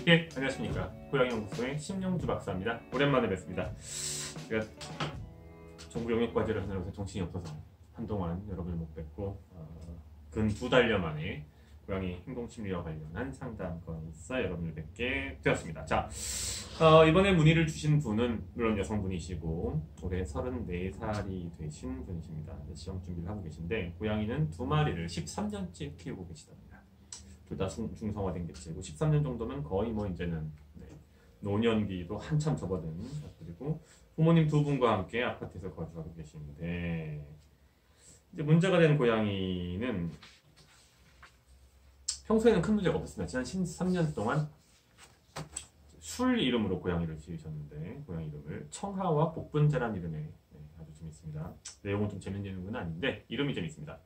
예, 안녕하십니까. 고양이연구소의 심영주 박사입니다. 오랜만에 뵙습니다. 제가 정부 영역과제를 하느라고 정신이 없어서 한동안 여러분을 못 뵙고 근 2달여 만에 고양이 행동심리와 관련한 상담건에서 여러분을 뵙게 되었습니다. 자, 이번에 문의를 주신 분은 물론 여성분이시고 올해 34살이 되신 분이십니다. 시험 준비를 하고 계신데 고양이는 2마리를 13년째 키우고 계시답니다. 둘 다 중성화된 개체고 13년 정도면 거의 뭐 이제는 노년기도 한참 접어든, 그리고 부모님 2분과 함께 아파트에서 거주하고 계신데, 이제 문제가 되는 고양이는 평소에는 큰 문제가 없었습니다. 지난 13년 동안 술 이름으로 고양이를 지으셨는데, 고양이 이름을 청하와 복분자란 이름에 아주 재밌습니다. 내용은 좀 재밌는 건 아닌데 이름이 재밌습니다.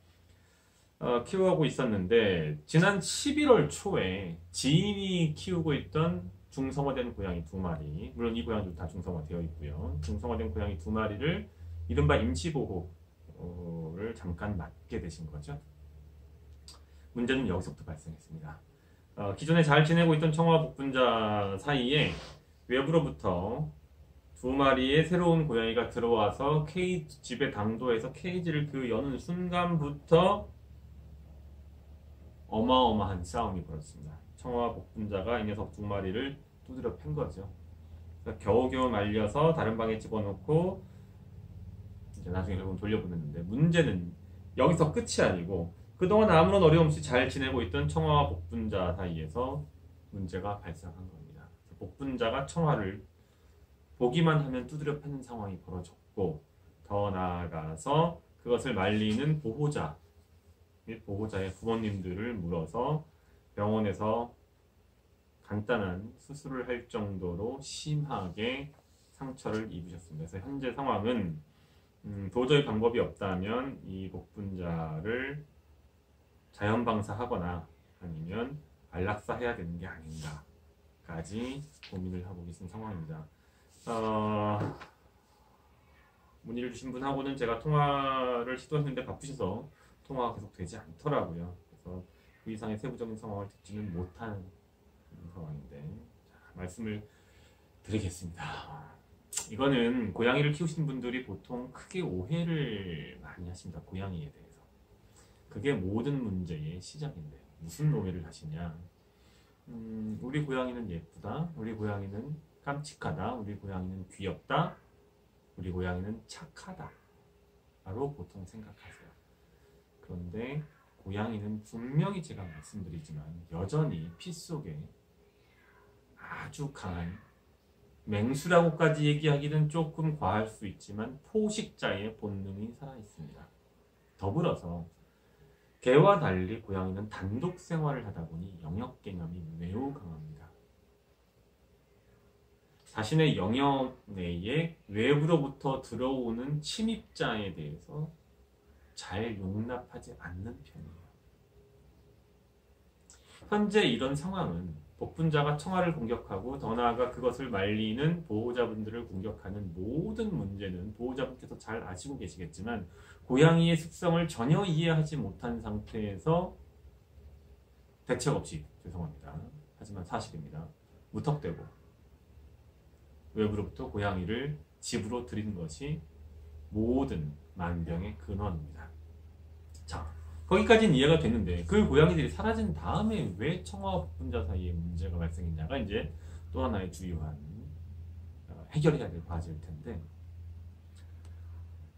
키워하고 있었는데 지난 11월 초에 지인이 키우고 있던 중성화된 고양이 2마리, 물론 이 고양이도 다 중성화되어 있고요. 중성화된 고양이 2마리를 이른바 임시보호를 잠깐 맡게 되신 거죠. 문제는 여기서부터 발생했습니다. 기존에 잘 지내고 있던 청아와 복분자 사이에 외부로부터 2마리의 새로운 고양이가 들어와서 집의 당도에서 케이지를 여는 순간부터 어마어마한 싸움이 벌어졌습니다. 청아와 복분자가 이 녀석 2마리를 두드려 팬 거죠. 겨우겨우 말려서 다른 방에 집어넣고 이제 나중에 결국은 돌려보냈는데, 문제는 여기서 끝이 아니고 그동안 아무런 어려움 없이 잘 지내고 있던 청아와 복분자 사이에서 문제가 발생한 겁니다. 복분자가 청아를 보기만 하면 두드려 패는 상황이 벌어졌고, 더 나아가서 그것을 말리는 보호자 및 보호자의 부모님들을 물어서 병원에서 간단한 수술을 할 정도로 심하게 상처를 입으셨습니다. 그래서 현재 상황은 도저히 방법이 없다면 이 복분자를 자연방사하거나 아니면 안락사해야 되는 게 아닌가까지 고민을 하고 계신 상황입니다. 문의를 주신 분하고는 제가 통화를 시도했는데 바쁘셔서 통화가 계속 되지 않더라고요. 그래서 그 이상의 세부적인 상황을 듣지는 못한 상황인데, 자, 말씀을 드리겠습니다. 이거는 고양이를 키우시는 분들이 보통 크게 오해를 많이 하십니다. 고양이에 대해서. 그게 모든 문제의 시작인데요. 무슨 오해를 하시냐? 우리 고양이는 예쁘다, 우리 고양이는 깜찍하다, 우리 고양이는 귀엽다, 우리 고양이는 착하다 라고 보통 생각하세요. 그런데 고양이는 분명히 제가 말씀드리지만 여전히 피 속에 아주 강한, 맹수라고까지 얘기하기는 조금 과할 수 있지만 포식자의 본능이 살아있습니다. 더불어서 개와 달리 고양이는 단독 생활을 하다 보니 영역 개념이 매우 강합니다. 자신의 영역 내에 외부로부터 들어오는 침입자에 대해서 잘 용납하지 않는 편이에요. 현재 이런 상황은 복분자가 청아를 공격하고 더 나아가 그것을 말리는 보호자분들을 공격하는 모든 문제는 보호자분께서 잘 아시고 계시겠지만 고양이의 습성을 전혀 이해하지 못한 상태에서 대책 없이, 죄송합니다, 하지만 사실입니다, 무턱대고 외부로부터 고양이를 집으로 들이는 것이 모든 만병의 근원입니다. 자, 거기까지는 이해가 됐는데 그 고양이들이 사라진 다음에 왜 청아와 복분자 사이에 문제가 발생했냐가 이제 또 하나의 주요한 해결해야 될 과제일 텐데,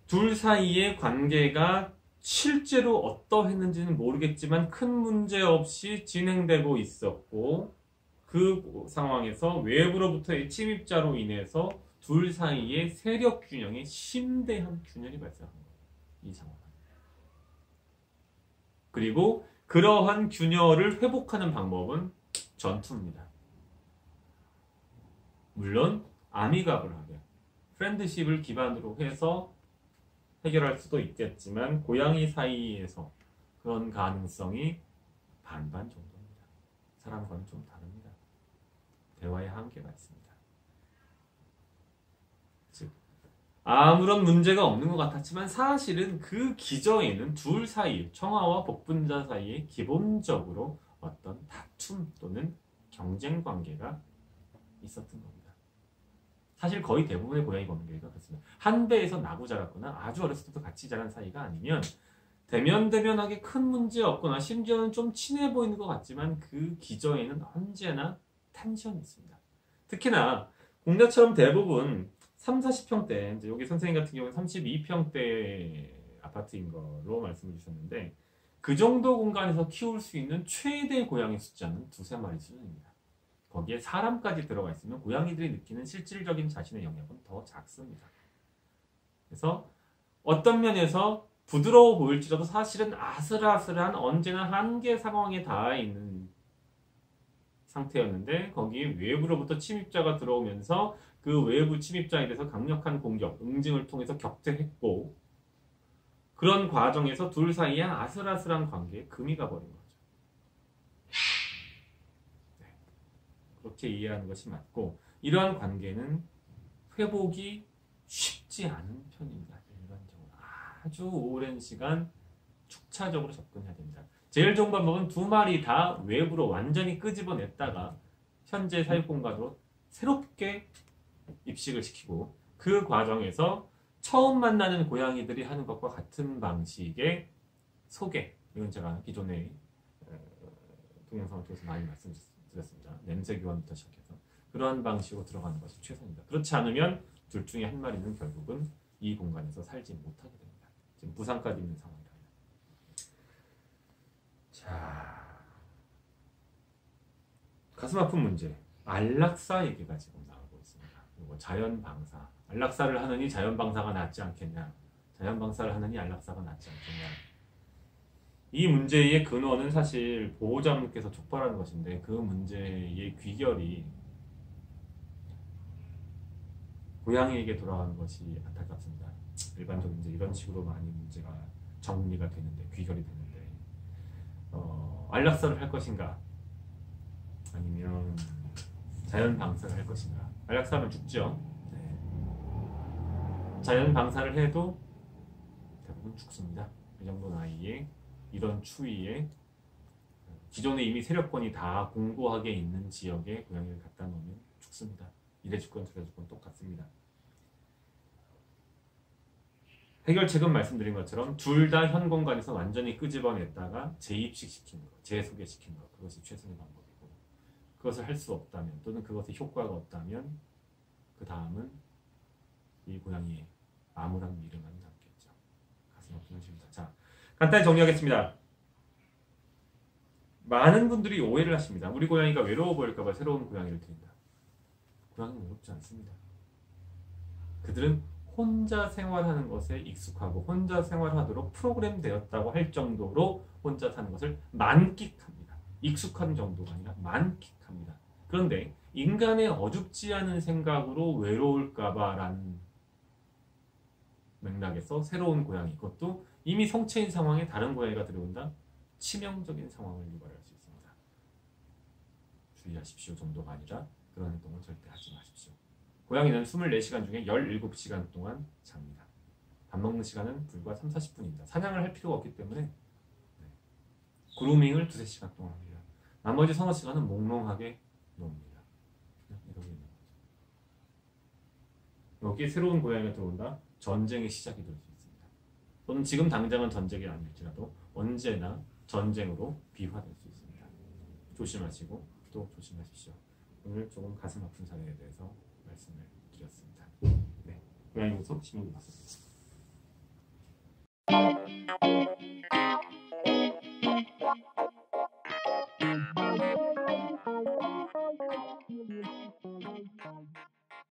둘 사이의 관계가 실제로 어떠했는지는 모르겠지만 큰 문제 없이 진행되고 있었고, 그 상황에서 외부로부터의 침입자로 인해서 둘 사이의 세력 균형에 심대한 균열이 발생한 거예요. 이 상황. 그리고 그러한 균열을 회복하는 방법은 전투입니다. 물론 아미가블하게 프렌드십을 기반으로 해서 해결할 수도 있겠지만 고양이 사이에서 그런 가능성이 반반 정도입니다. 사람과는 좀 다릅니다. 대화의 한계가 있습니다. 즉 아무런 문제가 없는 것 같았지만 사실은 그 기저에는 둘 사이, 청아와 복분자 사이에 기본적으로 어떤 다툼 또는 경쟁 관계가 있었던 겁니다. 사실 거의 대부분의 고양이 관계가 그렇습니다. 한 배에서 나고 자랐거나 아주 어렸을 때부터 같이 자란 사이가 아니면 대면대면하게 큰 문제 없거나 심지어는 좀 친해 보이는 것 같지만 그 기저에는 언제나 텐션이 있습니다. 특히나 공대처럼 대부분 3, 40평대, 이제 여기 선생님 같은 경우는 32평대 아파트인 걸로 말씀해 주셨는데 그 정도 공간에서 키울 수 있는 최대 고양이 숫자는 두세 마리 수준입니다. 거기에 사람까지 들어가 있으면 고양이들이 느끼는 실질적인 자신의 영역은 더 작습니다. 그래서 어떤 면에서 부드러워 보일지라도 사실은 아슬아슬한 언제나 한계 상황에 닿아 있는 상태였는데 거기에 외부로부터 침입자가 들어오면서 그 외부 침입자에 대해서 강력한 공격, 응징을 통해서 격퇴했고 그런 과정에서 둘 사이에 아슬아슬한 관계에 금이 가버린 거죠. 네. 그렇게 이해하는 것이 맞고 이러한 관계는 회복이 쉽지 않은 편입니다. 일반적으로 아주 오랜 시간 축차적으로 접근해야 됩니다. 제일 좋은 방법은 두 마리 다 외부로 완전히 끄집어냈다가 현재 사육 공간으로 새롭게 입식을 시키고 그 과정에서 처음 만나는 고양이들이 하는 것과 같은 방식의 소개, 이건 제가 기존에 동영상을 통해서 많이 말씀드렸습니다. 냄새 교환부터 시작해서 그러한 방식으로 들어가는 것이 최선입니다. 그렇지 않으면 둘 중에 한 마리는 결국은 이 공간에서 살지 못하게 됩니다. 지금 부상까지 있는 상황이라. 자, 가슴 아픈 문제, 안락사 얘기가 지금 나오고 있습니다. 그리고 자연 방사, 안락사를 하느니 자연 방사가 낫지 않겠냐, 자연 방사를 하느니 안락사가 낫지 않겠냐. 이 문제의 근원은 사실 보호자분께서 촉발하는 것인데 그 문제의 귀결이 고양이에게 돌아가는 것이 안타깝습니다. 일반적으로 이제 이런 식으로 많이 문제가 정리가 되는데, 귀결이 되는데, 안락사를 할 것인가 아니면 자연 방사를 할 것인가. 안락사하면 죽죠. 네. 자연 방사를 해도 대부분 죽습니다. 이 정도 나이에 이런 추위에 기존에 이미 세력권이 다 공고하게 있는 지역에 고양이를 갖다 놓으면 죽습니다. 이래 죽건 저래 죽건 똑같습니다. 해결책은 말씀드린 것처럼 둘 다 현 공간에서 완전히 끄집어냈다가 재입식시키는 것, 재소개시키는 것, 그것이 최선의 방법이고, 그것을 할 수 없다면 또는 그것에 효과가 없다면 그 다음은 이 고양이의 암울한 미래만 남겠죠. 가슴 아픈 현실입니다. 자, 간단히 정리하겠습니다. 많은 분들이 오해를 하십니다. 우리 고양이가 외로워 보일까봐 새로운 고양이를 드린다. 고양이는 외롭지 않습니다. 그들은 혼자 생활하는 것에 익숙하고 혼자 생활하도록 프로그램 되었다고 할 정도로 혼자 사는 것을 만끽합니다. 익숙한 정도가 아니라 만끽합니다. 그런데 인간의 어줍지 않은 생각으로 외로울까봐라는 맥락에서 새로운 고양이, 그것도 이미 성체인 상황에 다른 고양이가 들어온다? 치명적인 상황을 유발할 수 있습니다. 주의하십시오 정도가 아니라 그런 행동을 절대 하지 마십시오. 고양이는 24시간 중에 17시간 동안 잡니다. 밥 먹는 시간은 불과 3, 40분입니다. 사냥을 할 필요가 없기 때문에 그루밍을 2, 3시간 동안 합니다. 나머지 서너 시간은 몽롱하게 놉니다. 그냥 이러고 있는 거죠. 여기에 새로운 고양이가 들어온다? 전쟁의 시작이 될 수 있습니다. 또는 지금 당장은 전쟁이 아닐지라도 언제나 전쟁으로 비화될 수 있습니다. 조심하시고 또 조심하십시오. 오늘 조금 가슴 아픈 사례에 대해서 말씀을 드렸습니다. 네, 고양이 우선 시민이 봤습니다.